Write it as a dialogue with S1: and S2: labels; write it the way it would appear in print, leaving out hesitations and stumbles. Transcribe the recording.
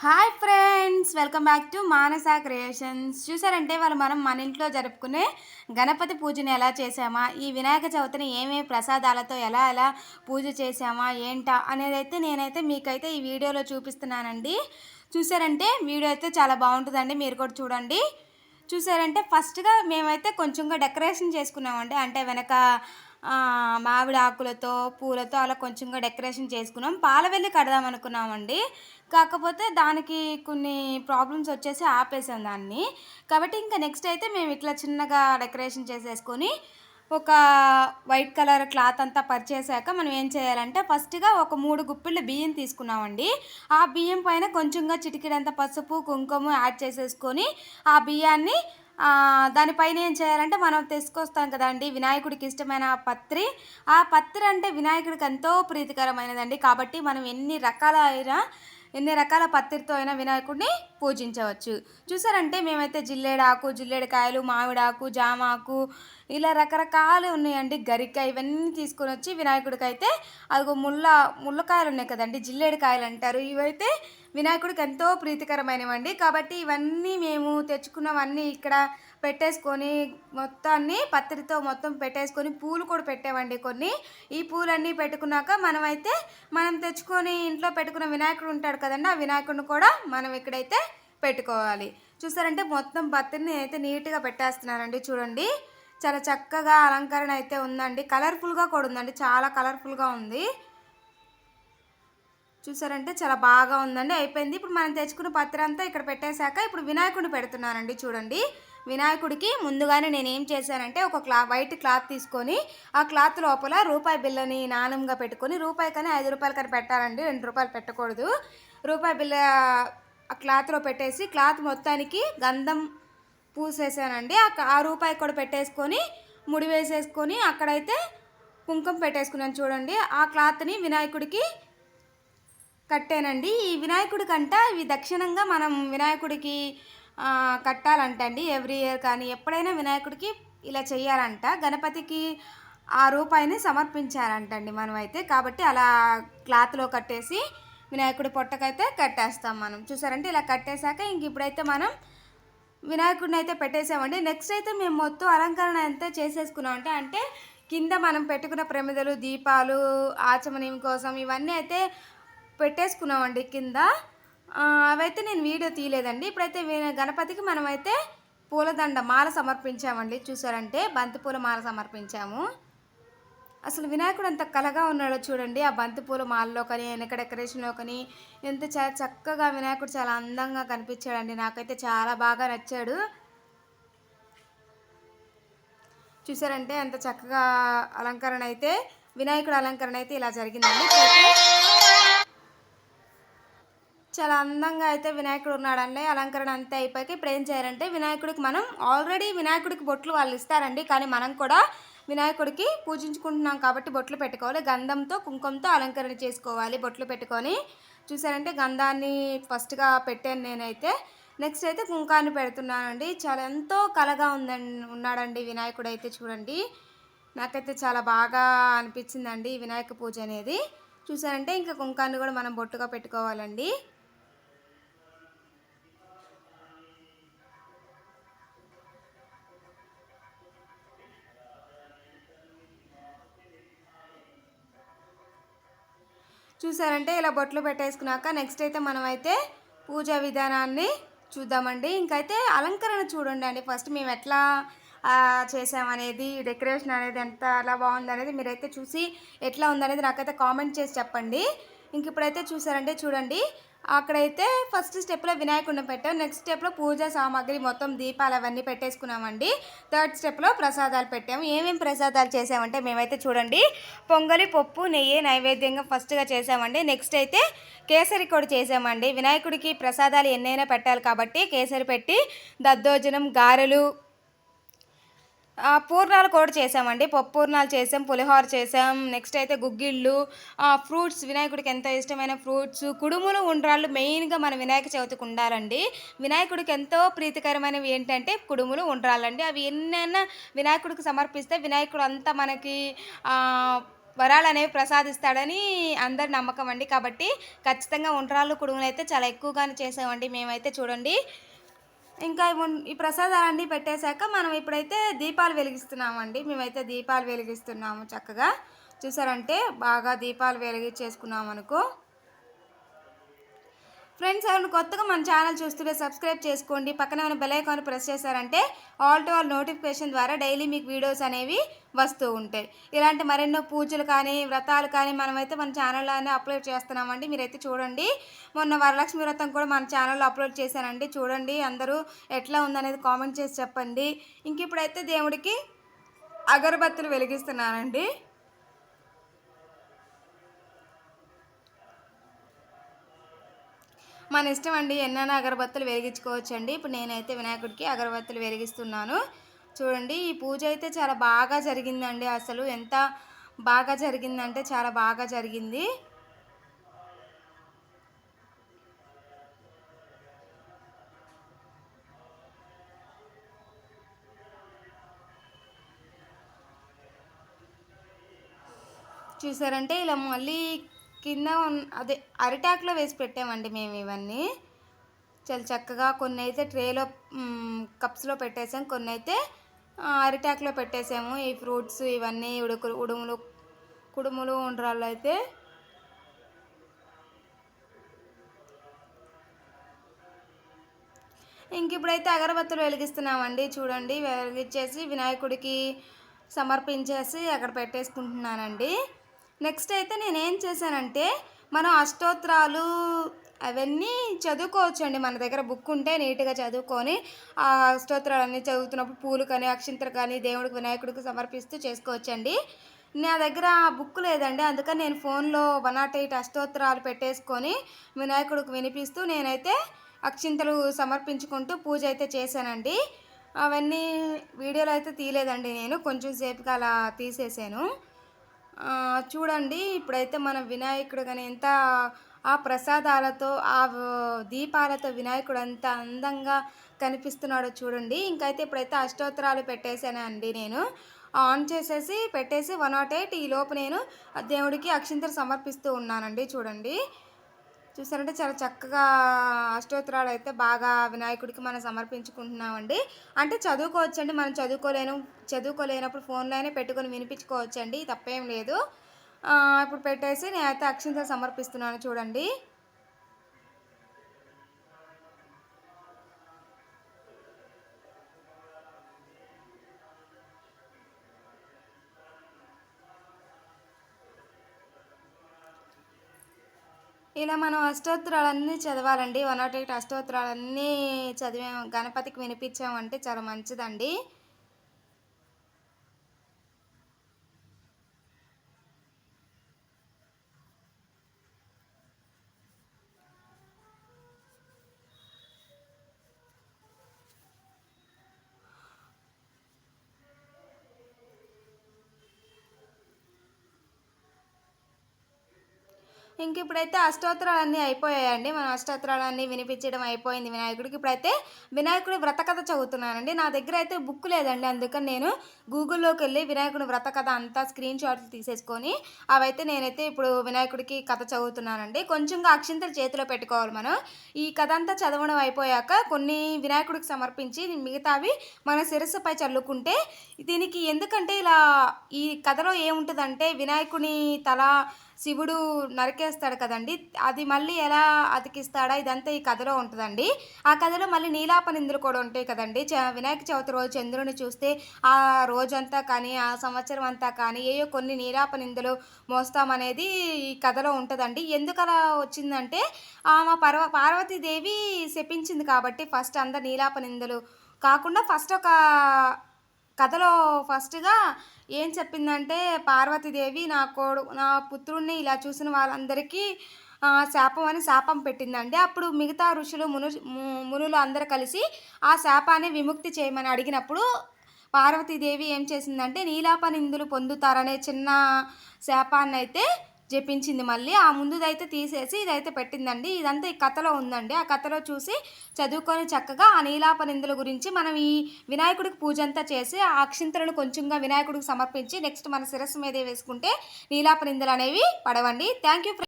S1: Hi friends, welcome back to Manasa creations. చూసారంటే వాళ్ళు మనం మన ఇంట్లో జరుపుకునే గణపతి పూజని ఎలా చేసామా, ఈ వినాయక చవితిని ఏమేమి ప్రసాదాలతో ఎలా ఎలా పూజ చేసామా ఏంటా అనేది అయితే నేనైతే మీకైతే ఈ వీడియోలో చూపిస్తున్నానండి. చూసారంటే వీడియో అయితే చాలా బాగుంటుందండి, మీరు కూడా చూడండి. చూసారంటే ఫస్ట్గా మేమైతే కొంచెంగా డెకరేషన్ చేసుకున్నామండి. అంటే వెనక మామిడి ఆకులతో పూలతో అలా కొంచెంగా డెకరేషన్ చేసుకున్నాం. పాలవెల్లి కడదాం అనుకున్నామండి, కాకపోతే దానికి కొన్ని ప్రాబ్లమ్స్ వచ్చేసి ఆపేసాం దాన్ని. కాబట్టి ఇంకా నెక్స్ట్ అయితే మేము ఇట్లా చిన్నగా డెకరేషన్ చేసేసుకొని ఒక వైట్ కలర్ క్లాత్ అంతా పరిచేసాక మనం ఏం చేయాలంటే ఫస్ట్గా ఒక 3 గుప్పిళ్ళు బియ్యం తీసుకున్నామండి. ఆ బియ్యం పైన కొంచెంగా చిటికెడంత పసుపు కుంకుమ యాడ్ చేసేసుకొని ఆ బియ్యాన్ని దానిపైన ఏం చేయాలంటే మనం తీసుకొస్తాం కదండి వినాయకుడికి ఇష్టమైన పత్రి. ఆ పత్రి అంటే వినాయకుడికి ఎంతో ప్రీతికరమైనదండి. కాబట్టి మనం ఎన్ని రకాల పత్రితో అయినా వినాయకుడిని పూజించవచ్చు. చూసారంటే మేమైతే జిల్లేడాకు, జిల్లేడికాయలు, మామిడాకు, జామాకు ఇలా రకరకాలు ఉన్నాయండి. గరిక ఇవన్నీ తీసుకొని వచ్చి వినాయకుడికి అయితే అదిగో ముళ్ళకాయలు ఉన్నాయి కదండి, జిల్లేడికాయలు అంటారు. ఇవైతే వినాయకుడికి ఎంతో ప్రీతికరమైనవండి. కాబట్టి ఇవన్నీ మేము తెచ్చుకున్నవన్నీ ఇక్కడ పెట్టేసుకొని మొత్తాన్ని పత్రితో మొత్తం పెట్టేసుకొని పూలు కూడా పెట్టామండి కొన్ని. ఈ పూలన్నీ పెట్టుకున్నాక మనం తెచ్చుకొని ఇంట్లో పెట్టుకున్న వినాయకుడు ఉంటాడు కదండి, ఆ వినాయకుడిని కూడా మనం ఇక్కడైతే పెట్టుకోవాలి. చూసారంటే మొత్తం పత్రిని అయితే నీట్గా పెట్టేస్తున్నానండి. చూడండి చాలా చక్కగా అలంకరణ అయితే ఉందండి. కలర్ఫుల్గా కూడా ఉందండి, చాలా కలర్ఫుల్గా ఉంది. చూసారంటే చాలా బాగా ఉందండి. అయిపోయింది. ఇప్పుడు మనం తెచ్చుకున్న పత్రి అంతా ఇక్కడ పెట్టేశాక ఇప్పుడు వినాయకుడిని పెడుతున్నానండి. చూడండి వినాయకుడికి ముందుగానే నేను ఏం చేశానంటే ఒక వైట్ క్లాత్ తీసుకొని ఆ క్లాత్ లోపల రూపాయి బిల్లని నాణంగా పెట్టుకొని, రూపాయి కానీ 5 రూపాయలు కానీ పెట్టాలండి, 2 రూపాయలు పెట్టకూడదు. రూపాయి బిల్ల ఆ క్లాత్లో పెట్టేసి క్లాత్ మొత్తానికి గంధం పూసేసానండి. ఆ రూపాయి కూడా పెట్టేసుకొని ముడి వేసేసుకొని అక్కడైతే కుంకుమ పెట్టేసుకున్నాను. చూడండి ఆ క్లాత్ని వినాయకుడికి కట్టానండి. ఈ వినాయకుడి కంట ఇవి దక్షిణంగా మనం వినాయకుడికి కట్టాలంటండి. ఎవ్రీ ఇయర్ కానీ ఎప్పుడైనా వినాయకుడికి ఇలా చేయాలంట. గణపతికి ఆ రూపాయిని సమర్పించాలంటండి మనమైతే. కాబట్టి అలా క్లాత్లో కట్టేసి వినాయకుడి పొట్టకైతే కట్టేస్తాం మనం. చూసారంటే ఇలా కట్టేశాక ఇంక ఇప్పుడైతే మనం వినాయకుడిని అయితే పెట్టేసామండి. నెక్స్ట్ అయితే మేము మొత్తం అలంకరణ అంతా చేసేసుకున్నాం. అంటే కింద మనం పెట్టుకున్న ప్రమిదలు, దీపాలు, ఆచమనీయం కోసం ఇవన్నీ అయితే పెట్టేసుకున్నామండి కింద. అవైతే నేను వీడియో తీయలేదండి. ఇప్పుడైతే గణపతికి మనమైతే పూలదండ మాల సమర్పించామండి. చూసారంటే బంతిపూల మాల సమర్పించాము. అసలు వినాయకుడు ఎంత కలగా ఉన్నాడో చూడండి. ఆ బంతిపూల మాలలో కానీ వెనక డెకరేషన్లో కానీ ఎంత చక్కగా వినాయకుడు చాలా అందంగా కనిపించాడండి. నాకైతే చాలా బాగా నచ్చాడు. చూసారంటే ఎంత చక్కగా అలంకరణ అయితే వినాయకుడు అలంకరణ అయితే ఇలా జరిగిందండి. చాలా అందంగా అయితే వినాయకుడు ఉన్నాడండి. అలంకరణ అంతా అయిపోయాక ఇప్పుడు ఏం చేయాలంటే వినాయకుడికి మనం ఆల్రెడీ వినాయకుడికి బొట్లు వాళ్ళు ఇస్తారండి, కానీ మనం కూడా వినాయకుడికి పూజించుకుంటున్నాం కాబట్టి బొట్లు పెట్టుకోవాలి. గంధంతో కుంకుమతో అలంకరణ చేసుకోవాలి బొట్లు పెట్టుకొని. చూసారంటే గంధాన్ని ఫస్ట్గా పెట్టాను నేనైతే. నెక్స్ట్ అయితే కుంకాన్ని పెడుతున్నానండి. చాలా ఎంతో కలగా ఉన్నాడండి వినాయకుడు అయితే. చూడండి నాకైతే చాలా బాగా అనిపించిందండి ఈ వినాయక పూజ అనేది. చూసారంటే ఇంకా కుంకాన్ని కూడా మనం బొట్టుగా పెట్టుకోవాలండి. చూసారంటే ఇలా బొట్లు పెట్టేసుకున్నాక నెక్స్ట్ అయితే మనమైతే పూజా విధానాన్ని చూద్దామండి. ఇంకైతే అలంకరణ చూడండి అండి. ఫస్ట్ మేము ఎట్లా చేసామనేది, డెకరేషన్ అనేది ఎంత అలా బాగుందనేది మీరైతే చూసి ఎట్లా ఉందనేది నాకైతే కామెంట్ చేసి చెప్పండి. ఇంక ఇప్పుడైతే చూసారంటే చూడండి అక్కడైతే ఫస్ట్ స్టెప్లో వినాయకుడిని పెట్టాం. నెక్స్ట్ స్టెప్లో పూజా సామాగ్రి మొత్తం దీపాలు అవన్నీ పెట్టేసుకున్నామండి. థర్డ్ స్టెప్లో ప్రసాదాలు పెట్టాము. ఏమేమి ప్రసాదాలు చేసామంటే మేమైతే చూడండి పొంగలి, పప్పు, నెయ్యి నైవేద్యంగా ఫస్ట్గా చేసామండి. నెక్స్ట్ అయితే కేసరి కూడా చేసామండి. వినాయకుడికి ప్రసాదాలు ఎన్నైనా పెట్టాలి కాబట్టి కేసరి పెట్టి దద్దోజనం, గారెలు, పూర్ణాలు కూడా చేసామండి. పప్పు పూర్ణాలు చేసాం, పులిహోర చేసాం. నెక్స్ట్ అయితే గుగ్గిళ్ళు, ఫ్రూట్స్, వినాయకుడికి ఎంతో ఇష్టమైన ఫ్రూట్స్, కుడుములు, ఉండ్రాళ్ళు మెయిన్గా మన వినాయక చవితికి ఉండాలండి. వినాయకుడికి ఎంతో ప్రీతికరమైనవి ఏంటంటే కుడుములు, ఉండ్రాళ్ళండి. అవి ఎన్నైనా వినాయకుడికి సమర్పిస్తే వినాయకుడు అంతా మనకి వరాలనేవి ప్రసాదిస్తాడని అందరి నమ్మకం అండి. కాబట్టి ఖచ్చితంగా ఉండ్రాళ్ళు, కుడుములైతే చాలా ఎక్కువగానే చేసామండి మేమైతే చూడండి. ఇంకా ఈ ప్రసాదాలన్నీ పెట్టేశాక మనం ఇప్పుడైతే దీపాలు వెలిగిస్తున్నామండి. మేమైతే దీపాలు వెలిగిస్తున్నాము చక్కగా. చూసారంటే బాగా దీపాలు వెలిగించేసుకున్నామనుకో. ఫ్రెండ్స్, ఎవరైనా కొత్తగా మన ఛానల్ చూస్తుంటే సబ్స్క్రైబ్ చేసుకోండి. పక్కనే ఉన్న బెల్ ఐకాన్ ప్రెస్ చేశారంటే ఆల్ టు ఆల్ నోటిఫికేషన్ ద్వారా డైలీ మీకు వీడియోస్ అనేవి వస్తూ ఉంటాయి. ఇలాంటి మరెన్నో పూజలు కానీ వ్రతాలు కానీ మనమైతే మన ఛానల్లోనే అప్లోడ్ చేస్తున్నామండి. మీరైతే చూడండి. మొన్న వరలక్ష్మి వ్రతం కూడా మన ఛానల్లో అప్లోడ్ చేశానండి. చూడండి, అందరూ ఎట్లా ఉందనేది కామెంట్ చేసి చెప్పండి. ఇంక ఇప్పుడైతే దేవుడికి అగరబత్తులు వెలిగిస్తున్నానండి. మన ఇష్టం అండి, ఎన్నైనా అగరబత్తులు వెలిగించుకోవచ్చండి. ఇప్పుడు నేనైతే వినాయకుడికి అగరబత్తులు వెలిగిస్తున్నాను. చూడండి, ఈ పూజ అయితే చాలా బాగా జరిగిందండి. అసలు ఎంత బాగా జరిగిందంటే చాలా బాగా జరిగింది. చూసారంటే ఇలా మళ్ళీ కింద అదే అరిటాకులో వేసి పెట్టామండి మేము ఇవన్నీ. చాలా చక్కగా కొన్ని అయితే ట్రేలో కప్స్లో పెట్టేసాం, కొన్ని అయితే అరిటాకులో పెట్టేసాము. ఈ ఫ్రూట్స్ ఇవన్నీ కుడుములు ఉండ్రాళ్ళు అయితే. ఇంక ఇప్పుడైతే అగరబత్తులు వెలిగిస్తున్నామండి. చూడండి, వెలిగించేసి వినాయకుడికి సమర్పించేసి అక్కడ పెట్టేసుకుంటున్నానండి. నెక్స్ట్ అయితే నేనేం చేశానంటే, మనం అష్టోత్తరాలు అవన్నీ చదువుకోవచ్చండి. మన దగ్గర బుక్ ఉంటే నీట్గా చదువుకొని ఆ అష్టోత్తరాలన్నీ చదువుతున్నప్పుడు పూలు కానీ అక్షింతలు కానీ దేవుడికి వినాయకుడికి సమర్పిస్తూ చేసుకోవచ్చండి. నా దగ్గర బుక్ లేదండి, అందుకని నేను ఫోన్లో 108 అష్టోత్తరాలు పెట్టేసుకొని వినాయకుడికి వినిపిస్తూ నేనైతే అక్షింతలు సమర్పించుకుంటూ పూజ అయితే చేశానండి. అవన్నీ వీడియోలో అయితే తీయలేదండి, నేను కొంచెం సేపుగా అలా తీసేసాను. చూడండి, ఇప్పుడైతే మన వినాయకుడు కానీ ఎంత ఆ ప్రసాదాలతో ఆ దీపాలతో వినాయకుడు ఎంత అందంగా కనిపిస్తున్నాడో చూడండి. ఇంకైతే ఇప్పుడైతే అష్టోత్తరాలు పెట్టేశానండి. నేను ఆన్ చేసేసి పెట్టేసి 108 ఈ లోపు నేను దేవుడికి అక్షింతలు సమర్పిస్తూ ఉన్నానండి. చూడండి, చూసారంటే చాలా చక్కగా అష్టోత్తరాలు అయితే బాగా వినాయకుడికి మనం సమర్పించుకుంటున్నామండి. అంటే చదువుకోవచ్చండి, మనం చదువుకోలేనప్పుడు ఫోన్లోనే పెట్టుకొని వినిపించుకోవచ్చండి, తప్పేం లేదు. ఇప్పుడు పెట్టేసి నేనైతే అక్షింతలు సమర్పిస్తున్నాను. చూడండి, ఇలా మనం అష్టోత్తరాలన్నీ చదవాలండి. 108 అష్టోత్తరాలన్నీ చదివాము, గణపతికి వినిపించామంటే చాలా మంచిదండి. ఇంక ఇప్పుడైతే అష్టోత్తరాలన్నీ అయిపోయాయండి. మనం అష్టోత్తరాలన్నీ వినిపించడం అయిపోయింది వినాయకుడికి. ఇప్పుడైతే వినాయకుడి వ్రతకథ చదువుతున్నానండి. నా దగ్గర అయితే బుక్ లేదండి, అందుకని నేను గూగుల్లోకి వెళ్ళి వినాయకుడి వ్రతకథ అంతా స్క్రీన్ షాట్లు తీసేసుకొని అవైతే నేనైతే ఇప్పుడు వినాయకుడికి కథ చదువుతున్నానండి. కొంచెంగా అక్షింతలు చేతిలో పెట్టుకోవాలి మనం. ఈ కథ అంతా చదవడం అయిపోయాక కొన్ని వినాయకుడికి సమర్పించి మిగతావి మన శిరస్సుపై చల్లుకుంటే, దీనికి ఎందుకంటే ఇలా ఈ కథలో ఏముంటుందంటే, వినాయకుని తల శివుడు నరికేస్తాడు కదండి, అది మళ్ళీ ఎలా అతికిస్తాడా ఇదంతా ఈ కథలో ఉంటుందండి. ఆ కథలో మళ్ళీ నీలాప నిందులు కూడా ఉంటాయి కదండి. వినాయక చవితి రోజు చంద్రుని చూస్తే ఆ రోజంతా కానీ ఆ సంవత్సరం అంతా కానీ ఏయో కొన్ని నీలాప నిందులు మోస్తామనేది ఈ కథలో ఉంటుందండి. ఎందుకు అలా వచ్చిందంటే, ఆమె పార్వతీదేవి శపించింది కాబట్టి ఫస్ట్ అందరు నీలాప నిందులు కాకుండా ఫస్ట్ ఒక కథలో ఫస్ట్గా ఏం చెప్పిందంటే, పార్వతీదేవి నా పుత్రుణ్ణి ఇలా చూసిన వాళ్ళందరికీ శాపం అని శాపం పెట్టిందండి. అప్పుడు మిగతా ఋషులు మునులు అందరూ కలిసి ఆ శాపాన్ని విముక్తి చేయమని అడిగినప్పుడు పార్వతీదేవి ఏం చేసిందంటే, నీలాప నిందులు పొందుతారనే చిన్న శాపాన్ని అయితే జపించింది. మళ్ళీ ఆ ముందుదైతే తీసేసి ఇదైతే పెట్టిందండి. ఇదంతా ఈ కథలో ఉందండి. ఆ కథలో చూసి చదువుకొని చక్కగా ఆ నీలాపనిందుల గురించి మనం ఈ వినాయకుడికి పూజ అంతా చేసి ఆ అక్షింతలను కొంచెంగా వినాయకుడికి సమర్పించి నెక్స్ట్ మన శిరస్సు మీదే వేసుకుంటే నీలాపనిందలు అనేవి పడవండి. Thank you.